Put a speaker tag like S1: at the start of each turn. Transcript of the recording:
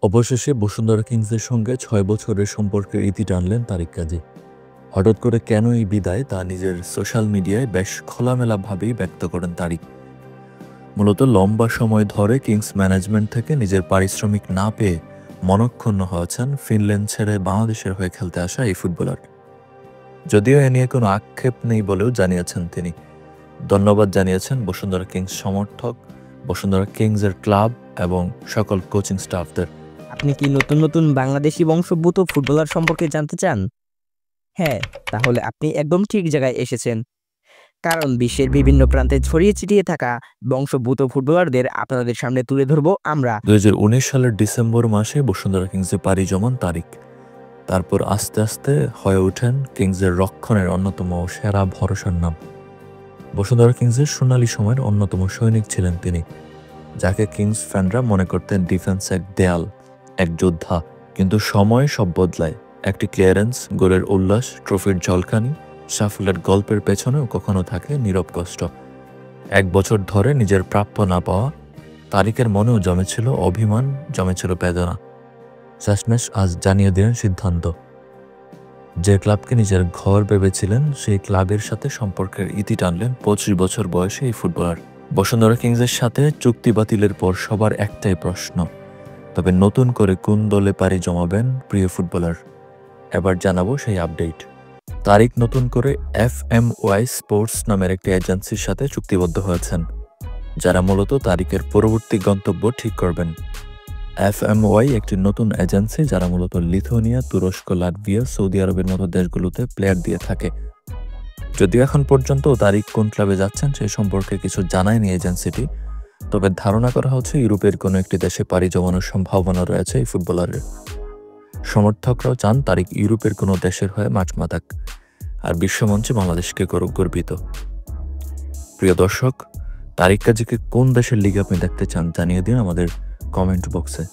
S1: অবশেষে বসুন্ধরা কিংসের সঙ্গে ৬ বছরের সম্পর্কের ইতি টানলেন তারিক কাজী। হঠাৎ করে কেন এই বিদায় তা নিজের সোশ্যাল মিডিয়ায় বেশ খোলামেলাভাবেই ব্যক্ত করেন তারিক। মূলত লম্বা সময় ধরে কিংস ম্যানেজমেন্ট থেকে নিজের পারিশ্রমিক না পেয়ে মনক্ষুণ্ণ হয়েছেন ফিনল্যান্ড ছেড়ে বাংলাদেশের হয়ে খেলতে আসা এই ফুটবলার। যদিও এ নিয়ে কোনো আক্ষেপ নেই বলেও জানিয়েছেন তিনি। ধন্যবাদ জানিয়েছেন বসুন্ধরা কিংস সমর্থক, বসুন্ধরা কিংসের ক্লাব এবং সকল কোচিং স্টাফদের।
S2: আপনি কি নতুন নতুন বাংলাদেশি বংশোদ্ভূত ফুটবলার সম্পর্কে জানতে চান? হ্যাঁ, তাহলে আপনি একদম ঠিক জায়গায় এসেছেন। কারণ বিশ্বের বিভিন্ন প্রান্তে ছড়িয়ে ছিটিয়ে থাকা বংশোদ্ভূত ফুটবলারদের আপনাদের সামনে তুলে ধরবো আমরা।
S1: 2019 সালের ডিসেম্বর মাসে বসুন্ধরা কিংসে পাড়ি জমান তারিক। তারপর আস্তে আস্তে হয়ে ওঠেন কিংসের রক্ষণের অন্যতম সেরা ভরসার নাম। বসুন্ধরা কিংসের সোনালী সময়ের অন্যতম সৈনিক ছিলেন তিনি, যাকে কিংস ফ্যানরা মনে করতেন ডিফেন্স এক দেয়াল, এক যোদ্ধা। কিন্তু সময় সব বদলায়। একটি ক্লিয়ারেন্স, গোলের উল্লাস, ট্রফির ঝলকানি, সাফল্যের গল্পের পেছনেও কখনো থাকে নীরব কষ্ট। 1 বছর ধরে নিজের প্রাপ্য না পাওয়া, তারিকের মনেও জমেছিল অভিমান, জমেছিল বেদনা। শেষমেশ আজ জানিয়ে দিলেন সিদ্ধান্ত। যে ক্লাবকে নিজের ঘর ভেবেছিলেন সেই ক্লাবের সাথে সম্পর্কের ইতি টানলেন 25 বছর বয়সে এই ফুটবলার। বসুন্ধরা কিংসের সাথে চুক্তি বাতিলের পর সবার একটাই প্রশ্ন, তবে নতুন করে কোন দলে পাড়ি জমাবেন প্রিয় ফুটবলার? এবার জানাবো সেই আপডেট। তারিক নতুন করে FMY স্পোর্টস নামের একটি এজেন্সির সাথে চুক্তিবদ্ধ হয়েছেন, যারা মূলত তারিকের পরবর্তী গন্তব্য ঠিক করবেন। FMY একটি নতুন এজেন্সি যারা মূলত লিথুয়ানিয়া, তুরস্ক, লাটভিয়া, সৌদি আরবের মতো দেশগুলোতে প্লেয়ার দিয়ে থাকে। যদিও এখন পর্যন্ত তারিক কোন ক্লাবে যাচ্ছেন সে সম্পর্কে কিছু জানায়নি এজেন্সিটি, তবে ধারণা করা হচ্ছে ইউরোপের কোনো একটি দেশে পাড়ি জমানোর সম্ভাবনা রয়েছে এই ফুটবলারের। সমর্থকরাও চান তারিক ইউরোপের কোনো দেশের হয়ে মাঠ মাতাক, আর বিশ্বমঞ্চে বাংলাদেশকে করুক গর্বিত। প্রিয় দর্শক, তারিক কাজীকে কোন দেশের লিগে আপনি দেখতে চান জানিয়ে দিন আমাদের কমেন্ট বক্সে।